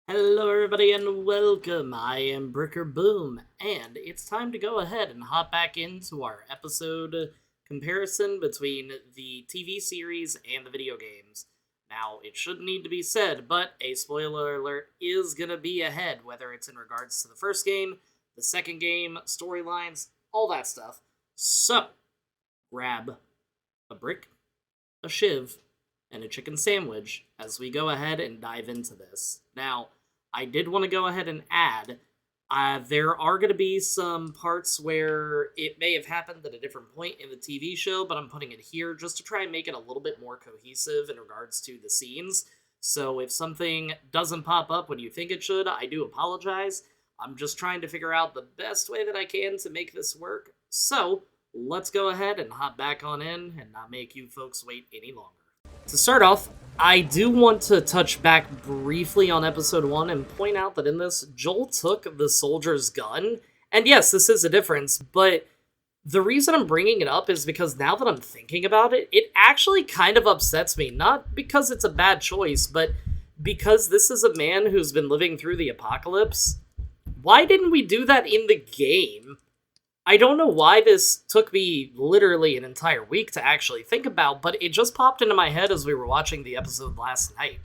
Hello, everybody, and welcome. I am Bricker Boom, and it's time to go ahead and hop back into our episode comparison between the TV series and the video games. Now, it shouldn't need to be said, but a spoiler alert is going to be ahead, whether it's in regards to the first game, the second game, storylines, all that stuff. So, grab a brick, a shiv, and a chicken sandwich as we go ahead and dive into this. Now, I did want to go ahead and add there are going to be some parts where it may have happened at a different point in the TV show, but I'm putting it here just to try and make it a little bit more cohesive in regards to the scenes. So if something doesn't pop up when you think it should, I do apologize. I'm just trying to figure out the best way that I can to make this work. So let's go ahead and hop back on in and not make you folks wait any longer. To start off, I do want to touch back briefly on episode 1 and point out that in this, Joel took the soldier's gun. And yes, this is a difference, but the reason I'm bringing it up is because now that I'm thinking about it, it actually kind of upsets me. Not because it's a bad choice, but because this is a man who's been living through the apocalypse. Why didn't we do that in the game? I don't know why this took me literally an entire week to actually think about, but it just popped into my head as we were watching the episode last night.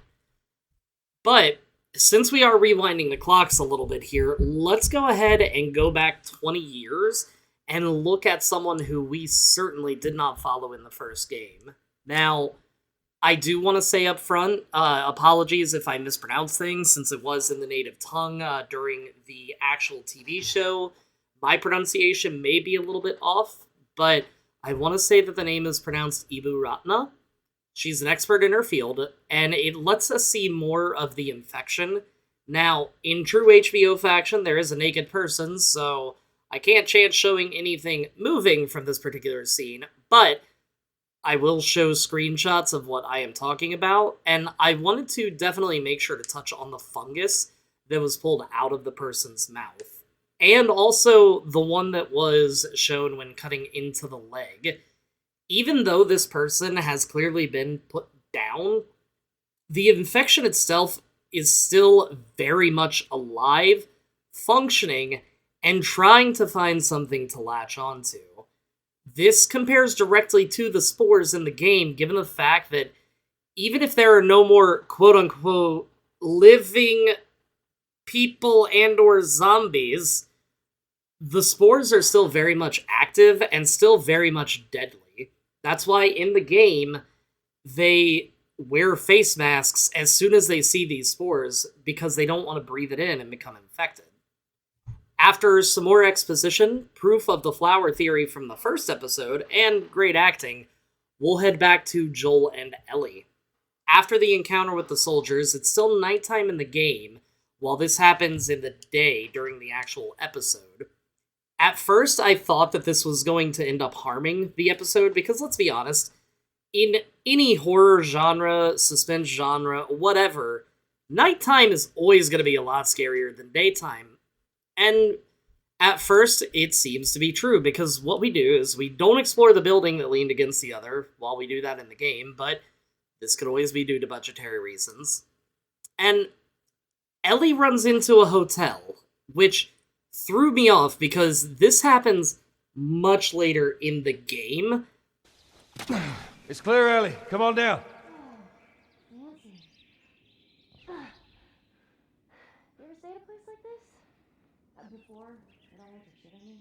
But since we are rewinding the clocks a little bit here, let's go ahead and go back 20 years and look at someone who we certainly did not follow in the first game. Now, I do want to say up front, apologies if I mispronounce things, since it was in the native tongue during the actual TV show. My pronunciation may be a little bit off, but I want to say that the name is pronounced Ibu Ratna. She's an expert in her field, and it lets us see more of the infection. Now, in true HBO faction, there is a naked person, so I can't chance showing anything moving from this particular scene, but I will show screenshots of what I am talking about, and I wanted to definitely make sure to touch on the fungus that was pulled out of the person's mouth. And also the one that was shown when cutting into the leg. Even though this person has clearly been put down, the infection itself is still very much alive, functioning, and trying to find something to latch onto. This compares directly to the spores in the game, given the fact that even if there are no more quote-unquote living people and or zombies, the spores are still very much active and still very much deadly. That's why in the game, they wear face masks as soon as they see these spores because they don't want to breathe it in and become infected. After some more exposition, proof of the flower theory from the first episode, and great acting, we'll head back to Joel and Ellie. After the encounter with the soldiers, it's still nighttime in the game, while this happens in the day during the actual episode. At first, I thought that this was going to end up harming the episode, because let's be honest, in any horror genre, suspense genre, whatever, nighttime is always going to be a lot scarier than daytime. And at first, it seems to be true, because what we do is we don't explore the building that leaned against the other while we do that in the game, but this could always be due to budgetary reasons. And Ellie runs into a hotel, which threw me off because this happens much later in the game. It's clear, Ellie. Come on down. Nancy. You ever stay at a place like this? Before that I had to shit on you?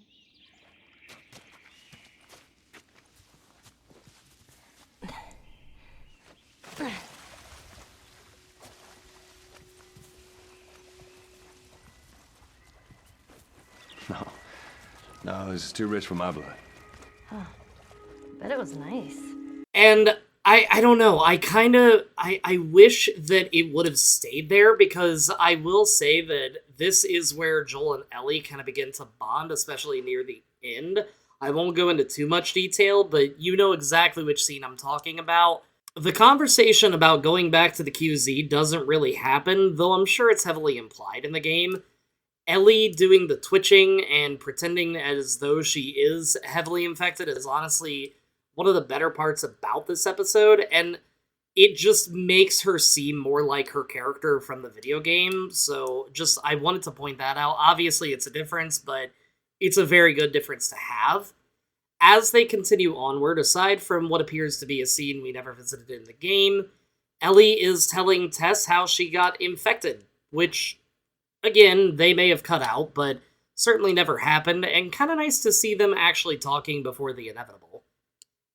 No, this is too rich for my blood. Bet it was nice. And I don't know, I wish that it would have stayed there, because I will say that this is where Joel and Ellie kind of begin to bond, especially near the end. I won't go into too much detail, but you know exactly which scene I'm talking about. The conversation about going back to the QZ doesn't really happen, though I'm sure it's heavily implied in the game. Ellie doing the twitching and pretending as though she is heavily infected is honestly one of the better parts about this episode, and it just makes her seem more like her character from the video game. So just, I wanted to point that out. Obviously, it's a difference, but it's a very good difference to have. As they continue onward, aside from what appears to be a scene we never visited in the game, Ellie is telling Tess how she got infected, which, again, they may have cut out, but certainly never happened, and kind of nice to see them actually talking before the inevitable.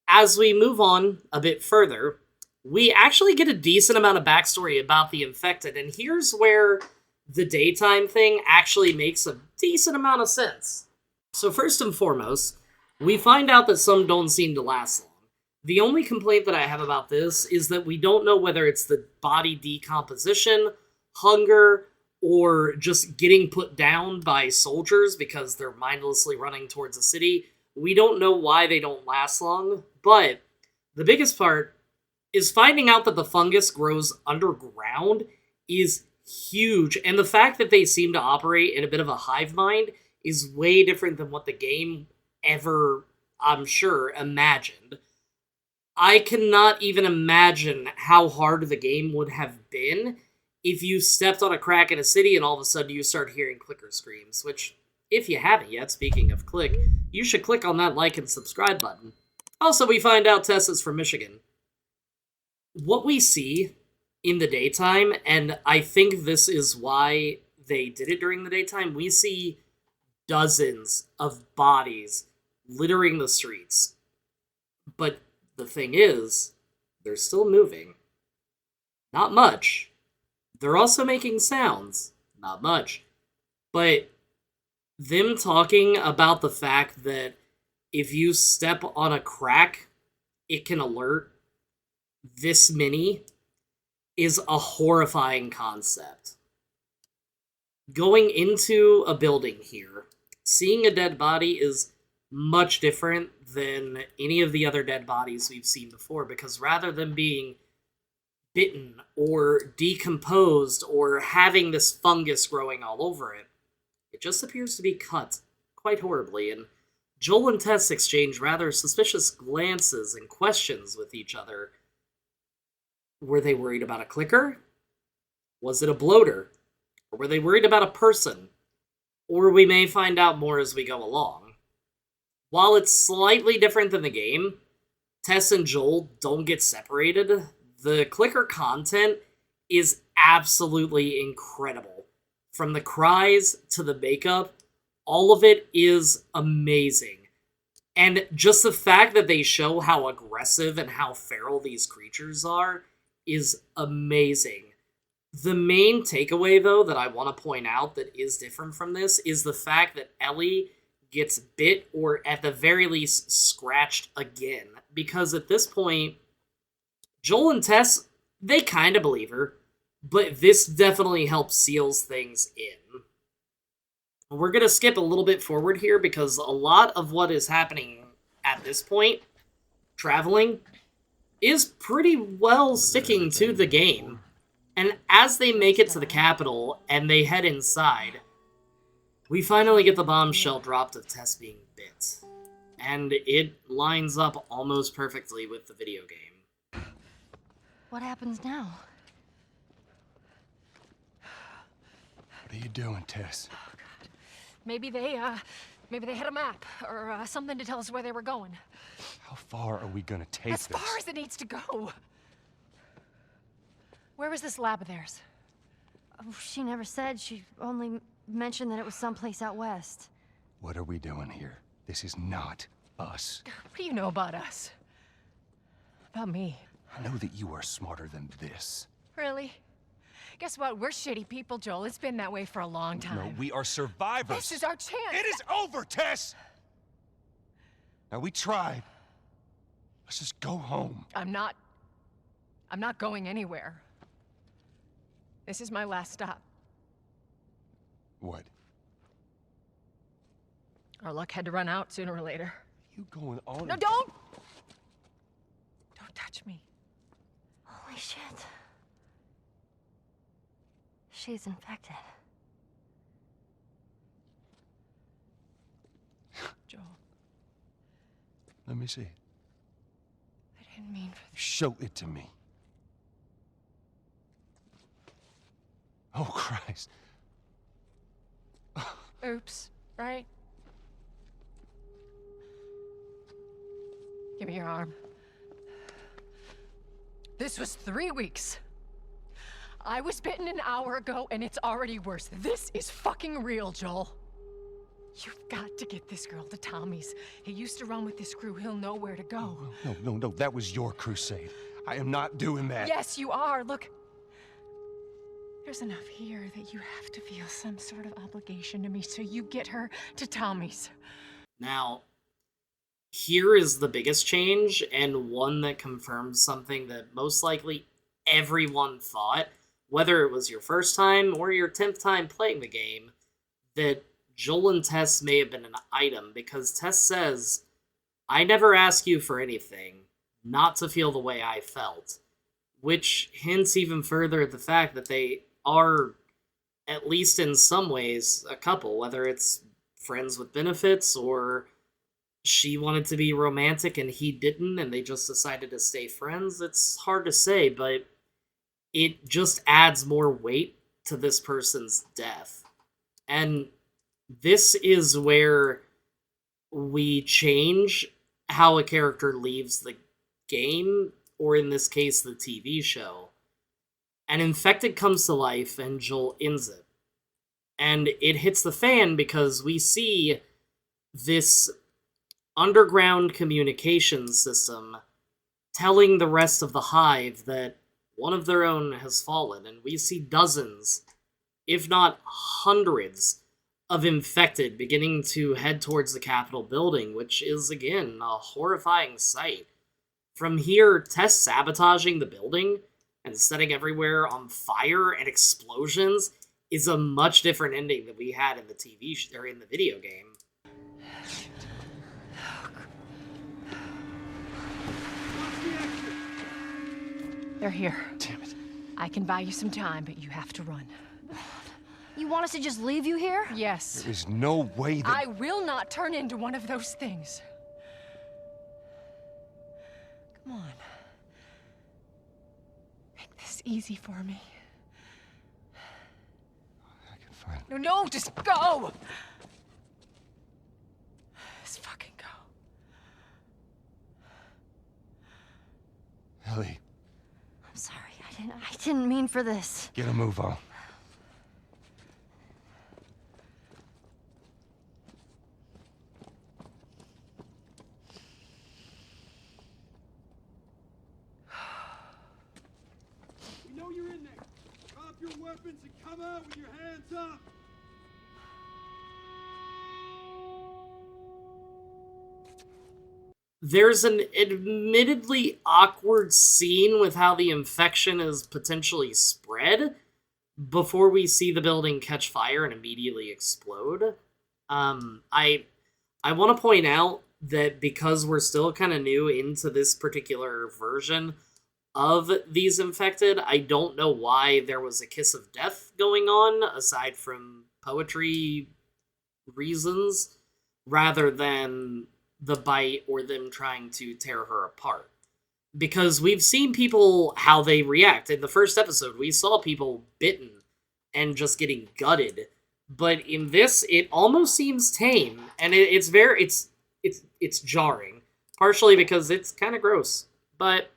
As we move on a bit further, we actually get a decent amount of backstory about the infected, and here's where the daytime thing actually makes a decent amount of sense. So first and foremost, we find out that some don't seem to last long. The only complaint that I have about this is that we don't know whether it's the body decomposition, hunger, or just getting put down by soldiers because they're mindlessly running towards a city. We don't know why they don't last long, but the biggest part is finding out that the fungus grows underground is huge, and the fact that they seem to operate in a bit of a hive mind is way different than what the game ever, I'm sure, imagined. I cannot even imagine how hard the game would have been if you stepped on a crack in a city and all of a sudden you start hearing clicker screams, which, if you haven't yet, speaking of click, you should click on that like and subscribe button. Also, we find out Tess is from Michigan. What we see in the daytime, and I think this is why they did it during the daytime, we see dozens of bodies littering the streets. But the thing is, they're still moving. Not much. They're also making sounds. Not much. But them talking about the fact that if you step on a crack, it can alert this many is a horrifying concept. Going into a building here, seeing a dead body is much different than any of the other dead bodies we've seen before, because rather than being bitten or decomposed or having this fungus growing all over it, it just appears to be cut quite horribly, and Joel and Tess exchange rather suspicious glances and questions with each other. Were they worried about a clicker? Was it a bloater? Or were they worried about a person? Or we may find out more as we go along. While it's slightly different than the game, Tess and Joel don't get separated. The clicker content is absolutely incredible. From the cries to the makeup, all of it is amazing. And just the fact that they show how aggressive and how feral these creatures are is amazing. The main takeaway, though, that I want to point out that is different from this is the fact that Ellie gets bit or at the very least scratched again. Because at this point, Joel and Tess, they kind of believe her, but this definitely helps seals things in. We're going to skip a little bit forward here because a lot of what is happening at this point, traveling, is pretty well sticking to the game. And as they make it to the capital and they head inside, we finally get the bombshell dropped of Tess being bit. And it lines up almost perfectly with the video game. What happens now? What are you doing, Tess? Maybe they had a map or something to tell us where they were going. How far are we gonna take As this? far as it needs to go. Where was this lab of theirs? Oh, she never said. She only mentioned that it was someplace out west. What are we doing here? This is not us. What do you know about us? About me? I know that you are smarter than this. Really? Guess what? We're shitty people, Joel. It's been that way for a long time. No, we are survivors. This is our chance. It is over, Tess! Now, we tried. Let's just go home. I'm not going anywhere. This is my last stop. What? Our luck had to run out sooner or later. You going on? No, don't! Don't touch me. Holy shit. She's infected. Joel, Let me see. I didn't mean for this. Show it to me. Oh, Christ. Oops, right? Give me your arm. This was 3 weeks. I was bitten an hour ago, and it's already worse. This is fucking real, Joel. You've got to get this girl to Tommy's. He used to run with this crew. He'll know where to go. No. That was your crusade. I am not doing that. Yes, you are. Look, there's enough here that you have to feel some sort of obligation to me, so you get her to Tommy's. Now, here is the biggest change, and one that confirms something that most likely everyone thought, whether it was your first time or your 10th time playing the game, that Joel and Tess may have been an item, because Tess says, "I never ask you for anything, not to feel the way I felt," which hints even further at the fact that they are, at least in some ways, a couple, whether it's friends with benefits or she wanted to be romantic and he didn't and they just decided to stay friends. It's hard to say, but it just adds more weight to this person's death. And this is where we change how a character leaves the game, or in this case, the TV show. An infected comes to life and Joel ends it. And it hits the fan because we see this underground communication system telling the rest of the Hive that one of their own has fallen, and we see dozens, if not hundreds, of infected beginning to head towards the Capitol building, which is, again, a horrifying sight. From here, Tess sabotaging the building and setting everywhere on fire and explosions is a much different ending than we had in the or in the video game. They're here. Damn it. I can buy you some time, but you have to run. You want us to just leave you here? Yes. There is no way that... I will not turn into one of those things. Come on. Make this easy for me. I can find... No, just go! Just fucking go. Ellie, I'm sorry, I didn't mean for this. get a move on. We know you're in there. Drop your weapons and come out with your hands up. There's an admittedly awkward scene with how the infection is potentially spread before we see the building catch fire and immediately explode. I want to point out that because we're still kind of new into this particular version of these infected, I don't know why there was a kiss of death going on, aside from poetry reasons, rather than the bite or them trying to tear her apart. Because we've seen people, how they react. In the first episode, we saw people bitten and just getting gutted. But in this, it almost seems tame, and it's jarring. Partially because it's kind of gross. But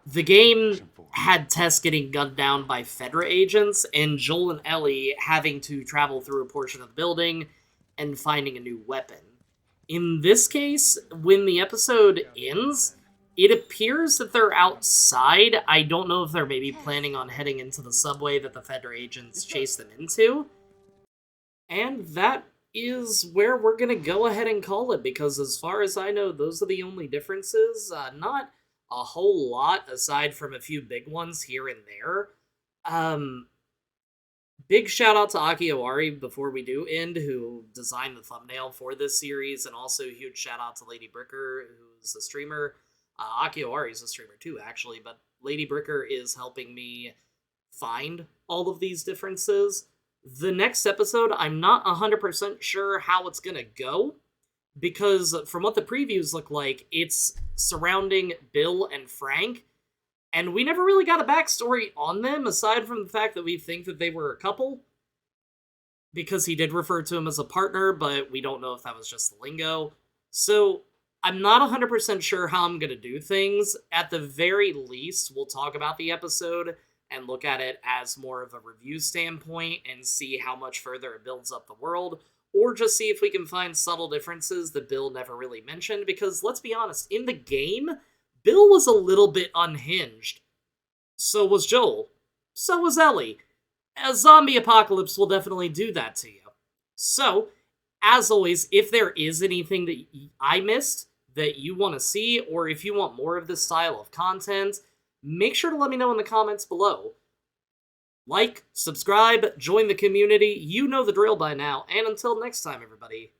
the game had Tess getting gunned down by Fedra agents, and Joel and Ellie having to travel through a portion of the building and finding a new weapon. In this case, when the episode ends, it appears that they're outside. I don't know if they're maybe planning on heading into the subway that the Fedra agents chased them into. And that is where we're going to go ahead and call it, because as far as I know, those are the only differences. Not a whole lot, aside from a few big ones here and there. Big shout out to Aki Owari before we do end, who designed the thumbnail for this series, and also huge shout out to Lady Bricker, who's a streamer. Aki Owari is a streamer too, actually, but Lady Bricker is helping me find all of these differences. The next episode, I'm not 100% sure how it's gonna go, because from what the previews look like, it's surrounding Bill and Frank, And we never really got a backstory on them, aside from the fact that we think that they were a couple. Because he did refer to him as a partner, but we don't know if that was just the lingo. So, I'm not 100% sure how I'm going to do things. At the very least, we'll talk about the episode and look at it as more of a review standpoint and see how much further it builds up the world, or just see if we can find subtle differences that Bill never really mentioned, because let's be honest, in the game, Bill was a little bit unhinged. So was Joel. So was Ellie. A zombie apocalypse will definitely do that to you. So, as always, if there is anything that I missed that you want to see, or if you want more of this style of content, make sure to let me know in the comments below. Like, subscribe, join the community, you know the drill by now, and until next time, everybody.